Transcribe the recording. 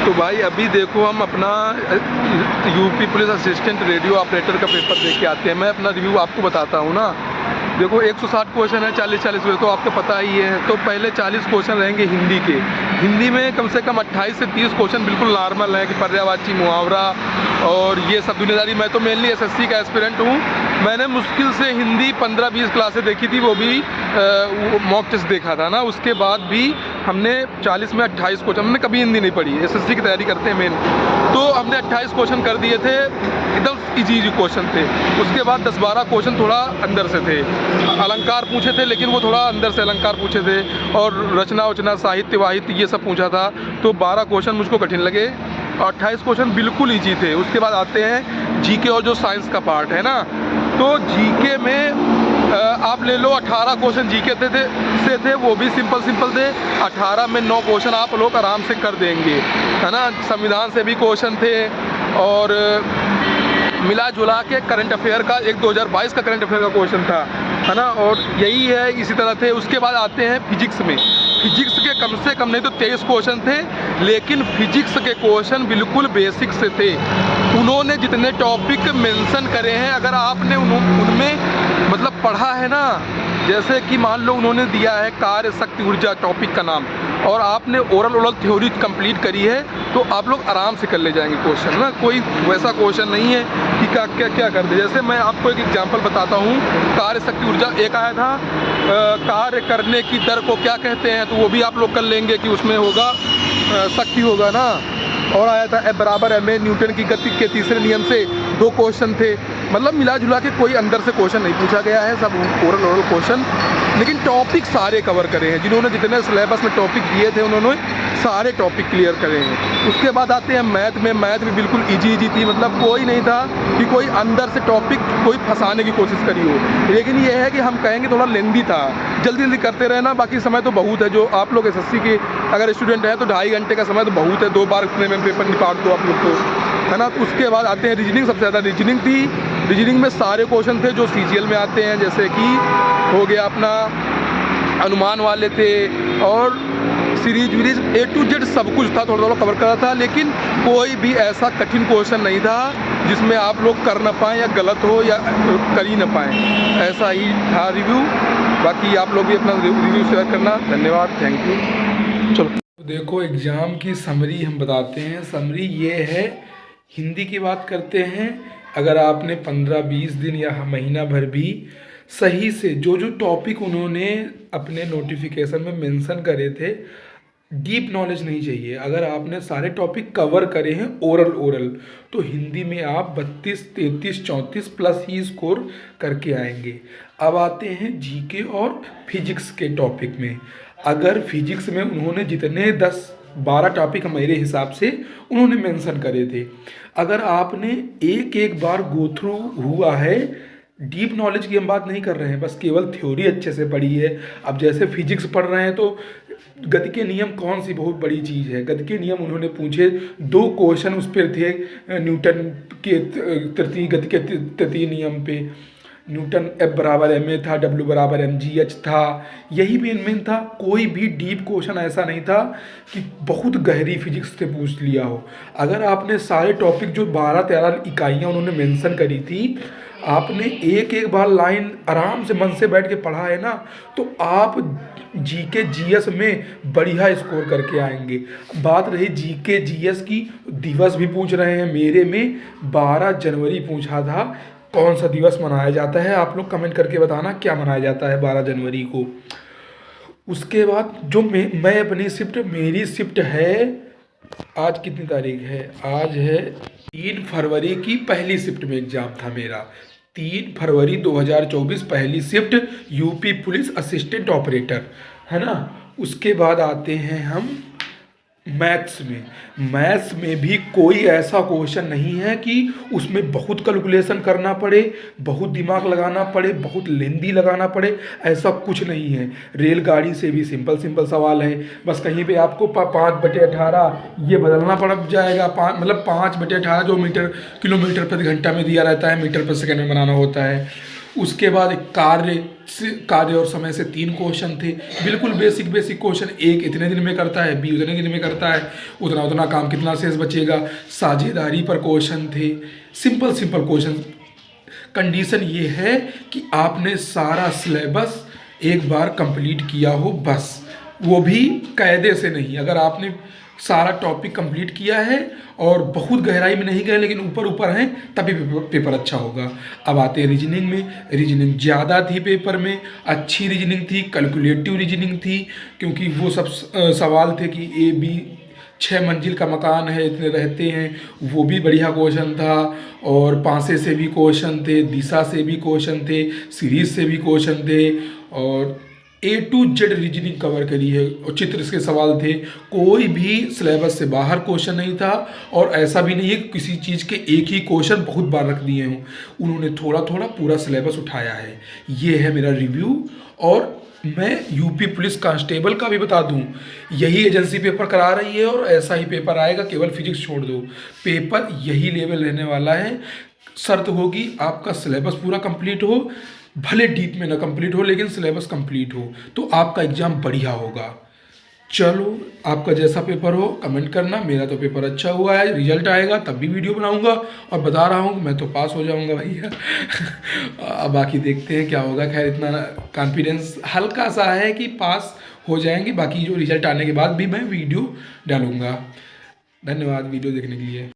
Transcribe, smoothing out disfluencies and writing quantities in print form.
तो भाई अभी देखो हम अपना UP police assistant radio operator का पेपर दे के आते हैं। मैं अपना रिव्यू आपको बताता हूँ ना। देखो 160 क्वेश्चन है, 40-40 में तो आपको पता ही है। तो पहले 40 क्वेश्चन रहेंगे हिंदी के। हिंदी में कम से कम 28 से 30 क्वेश्चन बिल्कुल नॉर्मल है कि पर्यायवाची, मुहावरा और ये सब दुनियादारी। मैं तो मेनली एसएससी का एस्पिरेंट हूँ। मैंने मुश्किल से हिंदी 15-20 क्लासें देखी थी, वो भी मॉक टेस्ट देखा था ना। उसके बाद भी हमने 40 में 28 क्वेश्चन, हमने कभी हिंदी नहीं पढ़ी, एसएससी की तैयारी करते हैं मेन। तो हमने 28 क्वेश्चन कर दिए थे, एकदम इजी क्वेश्चन थे। उसके बाद 10-12 क्वेश्चन थोड़ा अंदर से थे, अलंकार पूछे थे, लेकिन वो थोड़ा अंदर से अलंकार पूछे थे, और रचना वचना, साहित्य वाहित्य ये सब पूछा था। तो 12 क्वेश्चन मुझको कठिन लगे, 28 क्वेश्चन बिल्कुल ईजी थे। उसके बाद आते हैं जीके और जो साइंस का पार्ट है ना। तो जीके में आप ले लो 18 क्वेश्चन जीके थे, वो भी सिंपल थे। 18 में 9 क्वेश्चन आप लोग आराम से कर देंगे, है ना। संविधान से भी क्वेश्चन थे, और मिला जुला के करंट अफेयर का एक 2022 का करंट अफेयर का क्वेश्चन था, है ना। और यही है, इसी तरह थे। उसके बाद आते हैं फिजिक्स में। फिजिक्स के कम से कम नहीं तो 23 क्वेश्चन थे, लेकिन फिजिक्स के क्वेश्चन बिल्कुल बेसिक से थे। उन्होंने जितने टॉपिक मेंशन करे हैं, अगर आपने उनमें मतलब पढ़ा है ना, जैसे कि मान लो उन्होंने दिया है कार्य शक्ति ऊर्जा टॉपिक का नाम, और आपने ओरल थ्योरी कंप्लीट करी है, तो आप लोग आराम से कर ले जाएंगे क्वेश्चन ना। कोई वैसा क्वेश्चन नहीं है कि क्या कर दे। जैसे मैं आपको एक एग्जांपल बताता हूँ। कार्य शक्ति ऊर्जा एक आया था, कार्य करने की दर को क्या कहते हैं, तो वो भी आप लोग कर लेंगे कि उसमें होगा शक्ति होगा ना। और आया था F बराबर ma, न्यूटन की गति के तीसरे नियम से 2 क्वेश्चन थे। मतलब मिला जुला के कोई अंदर से क्वेश्चन नहीं पूछा गया है, सब ओरल क्वेश्चन, लेकिन टॉपिक सारे कवर करे हैं। जिन्होंने जितने सिलेबस में टॉपिक दिए थे, उन्होंने सारे टॉपिक क्लियर करे हैं। उसके बाद आते हैं मैथ में। मैथ भी बिल्कुल इजी थी, मतलब कोई नहीं था कि कोई अंदर से टॉपिक कोई फंसाने की कोशिश करी हो। लेकिन ये है कि हम कहेंगे थोड़ा लेंदी था, जल्दी करते रहे ना। बाकी समय तो बहुत है, जो आप लोग एसएससी के अगर स्टूडेंट हैं तो 2.5 घंटे का समय तो बहुत है, 2 बार उतने में पेपर निकाल दो आप लोग को, है ना। तो उसके बाद आते हैं रीजनिंग। सबसे ज़्यादा रीजनिंग थी। रीजनिंग में सारे क्वेश्चन थे जो सीजीएल में आते हैं, जैसे कि हो गया अपना अनुमान वाले थे, और सीरीज वीरीज A to Z सब कुछ था, थोड़ा कवर करा था। लेकिन कोई भी ऐसा कठिन क्वेश्चन नहीं था जिसमें आप लोग कर ना पाएँ, या गलत हो, या कर ही ना पाएँ। ऐसा ही था रिव्यू। बाकी आप लोग भी अपना रिव्यू शेयर करना। धन्यवाद, थैंक यू। चलो देखो, एग्ज़ाम की समरी हम बताते हैं। समरी ये है, हिंदी की बात करते हैं। अगर आपने 15-20 दिन या महीना भर भी सही से जो टॉपिक उन्होंने अपने नोटिफिकेशन में मेंशन करे थे, डीप नॉलेज नहीं चाहिए। अगर आपने सारे टॉपिक कवर करे हैं ओरल, तो हिंदी में आप 32, 33, 34 प्लस ही स्कोर करके आएंगे। अब आते हैं जीके और फिजिक्स के टॉपिक में। अगर फिजिक्स में उन्होंने जितने 10-12 टॉपिक मेरे हिसाब से उन्होंने मेंशन करे थे, अगर आपने एक बार गो थ्रू हुआ है, डीप नॉलेज की हम बात नहीं कर रहे हैं, बस केवल थ्योरी अच्छे से पढ़ी है। अब जैसे फिजिक्स पढ़ रहे हैं, तो गति के नियम कौन सी बहुत बड़ी चीज़ है। गति के नियम उन्होंने पूछे, 2 क्वेश्चन उस पर थे, न्यूटन के तृतीय गति के तृतीय नियम पे। न्यूटन F बराबर ma था, W बराबर mgh था। यही मेन था। कोई भी डीप क्वेश्चन ऐसा नहीं था कि बहुत गहरी फिजिक्स से पूछ लिया हो। अगर आपने सारे टॉपिक जो 12-13 इकाइयाँ उन्होंने मेंशन करी थी, आपने एक बार लाइन आराम से मन से बैठ के पढ़ा है ना, तो आप जीके जीएस में बढ़िया स्कोर करके आएंगे। बात रही जीके जीएस की, दिवस भी पूछ रहे हैं। मेरे में 12 जनवरी पूछा था, कौन सा दिवस मनाया जाता है, आप लोग कमेंट करके बताना क्या मनाया जाता है 12 जनवरी को। उसके बाद जो मैं अपनी शिफ्ट, मेरी शिफ्ट है, आज कितनी तारीख है, आज है 3 फरवरी की पहली शिफ्ट में एग्ज़ाम था मेरा। 3 फरवरी 2024 पहली shift, UP police assistant operator, है ना। उसके बाद आते हैं हम मैथ्स में भी कोई ऐसा क्वेश्चन नहीं है कि उसमें बहुत कैलकुलेशन करना पड़े, बहुत दिमाग लगाना पड़े, बहुत लेंदी लगाना पड़े, ऐसा कुछ नहीं है। रेलगाड़ी से भी सिंपल सवाल है, बस कहीं पे आपको 5/18 ये बदलना पड़ जाएगा। 5 मतलब 5/18 जो किलोमीटर प्रति घंटा में दिया रहता है, मीटर पर सेकंड में बनाना होता है। उसके बाद कार्य और समय से 3 क्वेश्चन थे, बिल्कुल बेसिक बेसिक क्वेश्चन। एक इतने दिन में करता है, बी उतने दिन में करता है, उतना उतना काम कितना शेष बचेगा, साझेदारी पर क्वेश्चन थे, सिंपल सिंपल क्वेश्चन। कंडीशन ये है कि आपने सारा सिलेबस एक बार कंप्लीट किया हो बस, वो भी कायदे से नहीं। अगर आपने सारा टॉपिक कंप्लीट किया है और बहुत गहराई में नहीं गए लेकिन ऊपर ऊपर हैं, तभी पेपर अच्छा होगा। अब आते हैं रीजनिंग में। रीजनिंग ज़्यादा थी पेपर में, अच्छी रीजनिंग थी, कैलकुलेटिव रीजनिंग थी, क्योंकि वो सब सवाल थे कि ए बी 6 मंजिल का मकान है, इतने रहते हैं, वो भी बढ़िया क्वेश्चन था। और पासे से भी क्वेश्चन थे, दिशा से भी क्वेश्चन थे, सीरीज से भी क्वेश्चन थे, और A to Z reasoning cover करी है और चित्र के सवाल थे। कोई भी सिलेबस से बाहर क्वेश्चन नहीं था, और ऐसा भी नहीं है कि किसी चीज़ के एक ही क्वेश्चन बहुत बार रख दिए हों। उन्होंने थोड़ा थोड़ा पूरा सिलेबस उठाया है। ये है मेरा रिव्यू। और मैं यूपी पुलिस कांस्टेबल का भी बता दूं, यही एजेंसी पेपर करा रही है और ऐसा ही पेपर आएगा, केवल फिजिक्स छोड़ दो, पेपर यही लेवल रहने वाला है। शर्त होगी आपका सिलेबस पूरा कंप्लीट हो, भले डीप में ना कंप्लीट हो लेकिन सिलेबस कंप्लीट हो, तो आपका एग्ज़ाम बढ़िया होगा। चलो, आपका जैसा पेपर हो कमेंट करना। मेरा तो पेपर अच्छा हुआ है, रिजल्ट आएगा तब भी वीडियो बनाऊंगा, और बता रहा हूँ मैं तो पास हो जाऊंगा भैया। अब बाकी देखते हैं क्या होगा। खैर, इतना कॉन्फिडेंस हल्का सा है कि पास हो जाएंगे, बाकी जो रिजल्ट आने के बाद भी मैं वीडियो डालूंगा। धन्यवाद वीडियो देखने के लिए।